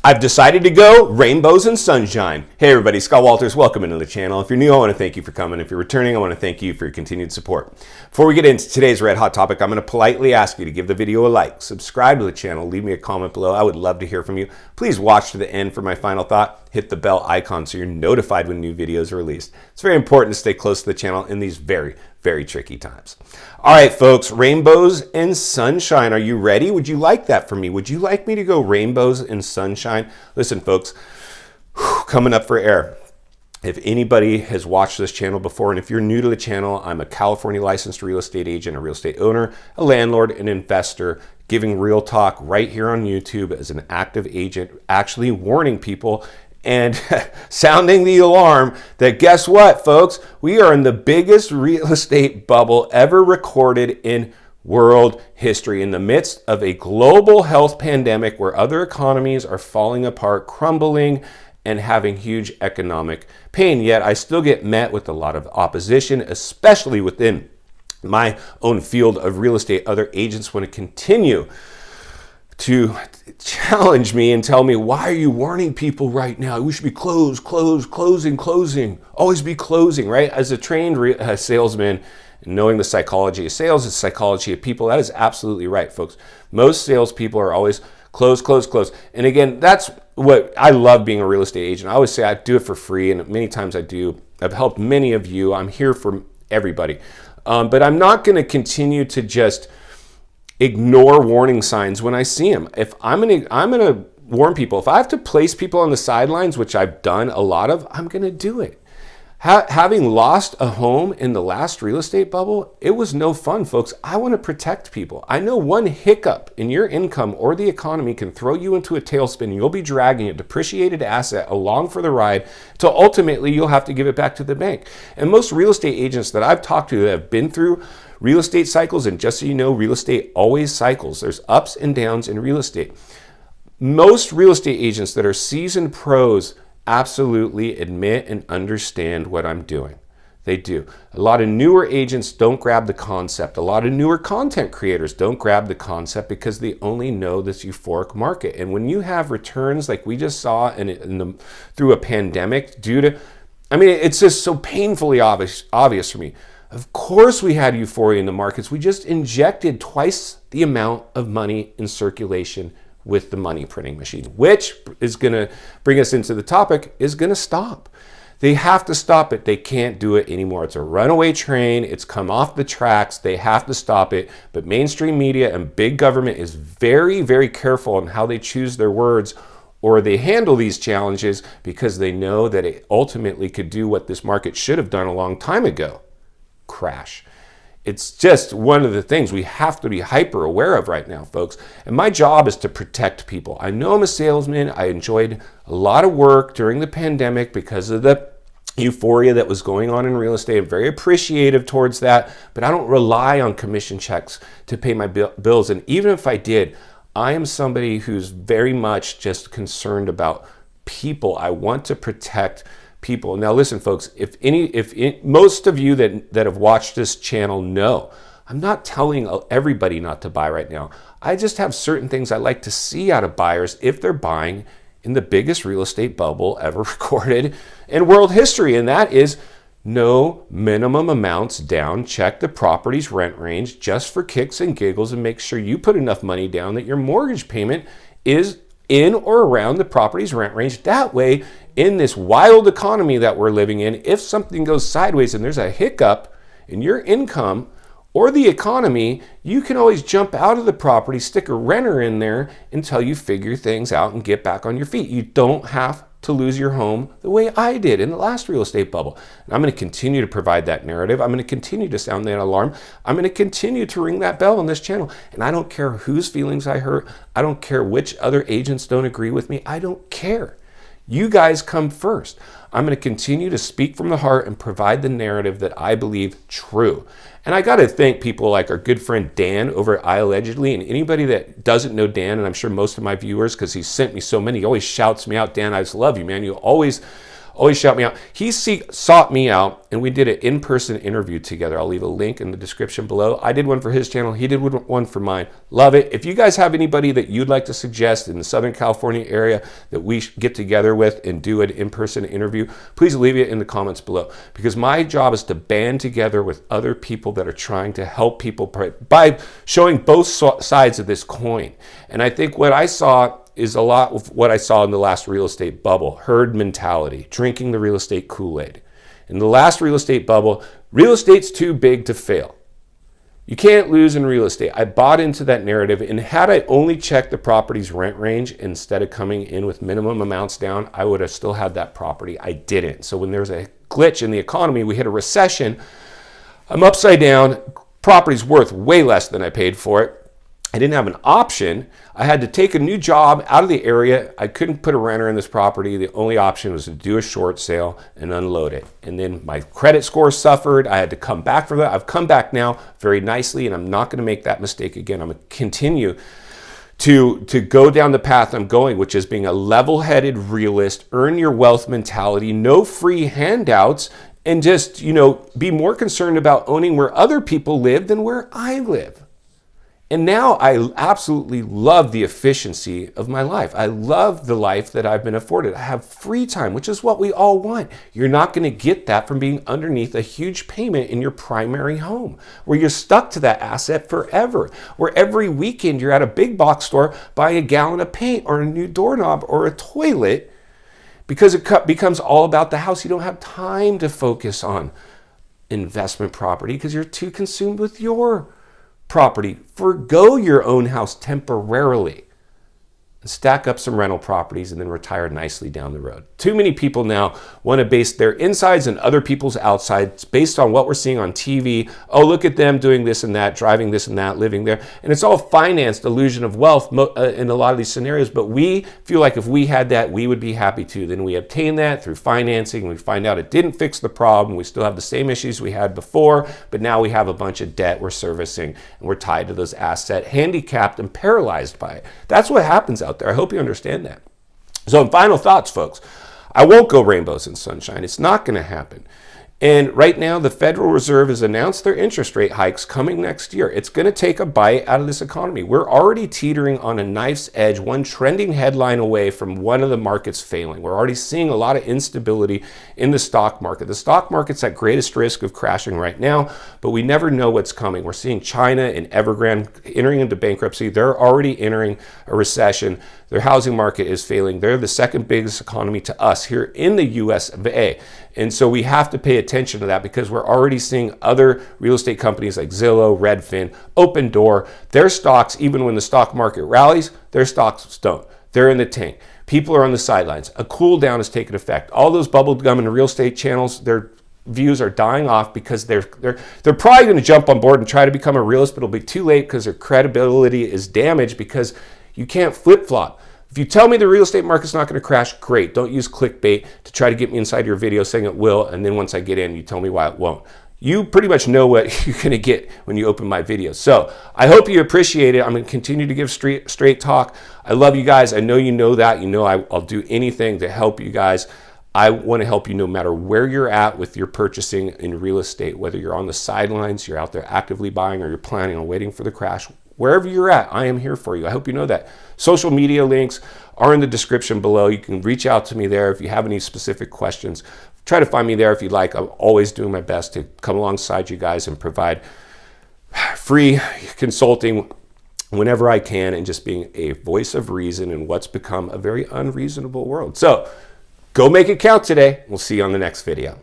I've decided to go rainbows and sunshine. Hey everybody, Scott Walters, welcome into the channel. If you're new, I want to thank you for coming. If you're returning, I want to thank you for your continued support. Before we get into today's red hot topic, I'm going to politely ask you to give the video a like, subscribe to the channel, leave me a comment below. I would love to hear from you. Please watch to the end for my final thought. Hit the bell icon so you're notified when new videos are released. It's very important to stay close to the channel in these very tricky times. All right, folks, rainbows and sunshine. Are you ready? Would you like that from me? Would you like me to go rainbows and sunshine? Listen, folks, coming up for air. If anybody has watched this channel before, and if you're new to the channel, I'm a California licensed real estate agent, a real estate owner, a landlord, an investor, giving real talk right here on YouTube as an active agent, actually warning people and sounding the alarm that guess what, folks? We are in the biggest real estate bubble ever recorded in world history, in the midst of a global health pandemic where other economies are falling apart, crumbling, and having huge economic pain. Yet I still get met with a lot of opposition, especially within my own field of real estate. Other agents want to continue to challenge me and tell me, why are you warning people right now? We should be closing. Always be closing, right? As a trained salesman, knowing the psychology of sales, the psychology of people, that is absolutely right, folks. Most salespeople are always close. And again, that's what I love being a real estate agent. I always say I do it for free, and many times I do. I've helped many of you. I'm here for everybody. But I'm not going to continue to just ignore warning signs when I see them. If I'm gonna warn people, if I have to place people on the sidelines, which I've done a lot of, I'm gonna do it. Having lost a home in the last real estate bubble, it was no fun, folks. I want to protect people. I know one hiccup in your income or the economy can throw you into a tailspin, and you'll be dragging a depreciated asset along for the ride till ultimately you'll have to give it back to the bank. And most real estate agents that I've talked to that have been through real estate cycles, and just so you know, real estate always cycles. There's ups and downs in real estate. Most real estate agents that are seasoned pros absolutely admit and understand what I'm doing. They do. A lot of newer agents don't grab the concept. A lot of newer content creators don't grab the concept because they only know this euphoric market. And when you have returns like we just saw through a pandemic it's just so painfully obvious for me. Of course we had euphoria in the markets. We just injected twice the amount of money in circulation with the money printing machine, which is going to bring us into the topic, is going to stop. They have to stop it. They can't do it anymore. It's a runaway train. It's come off the tracks. They have to stop it. But mainstream media and big government is very careful on how they choose their words or they handle these challenges, because they know that it ultimately could do what this market should have done a long time ago: crash. It's just one of the things we have to be hyper aware of right now, folks. And my job is to protect people. I know I'm a salesman. I enjoyed a lot of work during the pandemic because of the euphoria that was going on in real estate. I'm very appreciative towards that, but I don't rely on commission checks to pay my bills. And even if I did, I am somebody who's very much just concerned about people. I want to protect people. Now listen, folks, most of you that have watched this channel know I'm not telling everybody not to buy right now. I just have certain things I like to see out of buyers if they're buying in the biggest real estate bubble ever recorded in world history, and that is no minimum amounts down. Check the property's rent range just for kicks and giggles, and make sure you put enough money down that your mortgage payment is in or around the property's rent range. That way, in this wild economy that we're living in, if something goes sideways and there's a hiccup in your income or the economy, you can always jump out of the property, stick a renter in there until you figure things out and get back on your feet. You don't have to lose your home the way I did in the last real estate bubble. And I'm going to continue to provide that narrative. I'm going to continue to sound that alarm. I'm going to continue to ring that bell on this channel. And I don't care whose feelings I hurt. I don't care which other agents don't agree with me. I don't care. You guys come first. I'm going to continue to speak from the heart and provide the narrative that I believe true. And I got to thank people like our good friend Dan over at iAllegedly, and anybody that doesn't know Dan, and I'm sure most of my viewers, because he sent me so many, he always shouts me out, Dan, I just love you, man. You always always shout me out. He sought me out, and we did an in-person interview together. I'll leave a link in the description below. I did one for his channel. He did one for mine. Love it. If you guys have anybody that you'd like to suggest in the Southern California area that we get together with and do an in-person interview, please leave it in the comments below, because my job is to band together with other people that are trying to help people by showing both sides of this coin. And I think what I saw is a lot of what I saw in the last real estate bubble: herd mentality, drinking the real estate Kool-Aid. In the last real estate bubble, real estate's too big to fail. You can't lose in real estate. I bought into that narrative, and had I only checked the property's rent range instead of coming in with minimum amounts down, I would have still had that property. I didn't. So when there's a glitch in the economy, we hit a recession, I'm upside down, property's worth way less than I paid for it. I didn't have an option. I had to take a new job out of the area. I couldn't put a renter in this property. The only option was to do a short sale and unload it. And then my credit score suffered. I had to come back from that. I've come back now very nicely, and I'm not going to make that mistake again. I'm going to continue to go down the path I'm going, which is being a level-headed realist, earn your wealth mentality, no free handouts, and just, be more concerned about owning where other people live than where I live. And now I absolutely love the efficiency of my life. I love the life that I've been afforded. I have free time, which is what we all want. You're not going to get that from being underneath a huge payment in your primary home, where you're stuck to that asset forever, where every weekend you're at a big box store buying a gallon of paint or a new doorknob or a toilet, because it becomes all about the house. You don't have time to focus on investment property because you're too consumed with your property. Forgo your own house temporarily and stack up some rental properties and then retire nicely down the road. Too many people now want to base their insides and other people's outsides based on what we're seeing on TV. Oh, look at them doing this and that, driving this and that, living there. And it's all financed illusion of wealth in a lot of these scenarios. But we feel like if we had that, we would be happy too. Then we obtain that through financing. We find out it didn't fix the problem. We still have the same issues we had before, but now we have a bunch of debt we're servicing, and we're tied to those assets, handicapped and paralyzed by it. That's what happens out there. I hope you understand that. So in final thoughts, folks, I won't go rainbows and sunshine. It's not going to happen. And right now, the Federal Reserve has announced their interest rate hikes coming next year. It's going to take a bite out of this economy. We're already teetering on a knife's edge, one trending headline away from one of the markets failing. We're already seeing a lot of instability in the stock market. The stock market's at greatest risk of crashing right now, but we never know what's coming. We're seeing China and Evergrande entering into bankruptcy. They're already entering a recession. Their housing market is failing. They're the second biggest economy to us here in the US of A. And so we have to pay attention to that, because we're already seeing other real estate companies like Zillow, Redfin, Opendoor, their stocks, even when the stock market rallies, their stocks don't. They're in the tank. People are on the sidelines. A cool down has taken effect. All those bubblegum and real estate channels, their views are dying off because they're probably going to jump on board and try to become a realist, but it'll be too late because their credibility is damaged, because you can't flip-flop. If you tell me the real estate market's not going to crash, great. Don't use clickbait to try to get me inside your video saying it will, and then once I get in, you tell me why it won't. You pretty much know what you're going to get when you open my videos. So I hope you appreciate it. I'm going to continue to give straight talk. I love you guys. I know you know that. You know I'll do anything to help you guys. I want to help you no matter where you're at with your purchasing in real estate, whether you're on the sidelines, you're out there actively buying, or you're planning on waiting for the crash. Wherever you're at, I am here for you. I hope you know that. Social media links are in the description below. You can reach out to me there if you have any specific questions. Try to find me there if you'd like. I'm always doing my best to come alongside you guys and provide free consulting whenever I can, and just being a voice of reason in what's become a very unreasonable world. So go make it count today. We'll see you on the next video.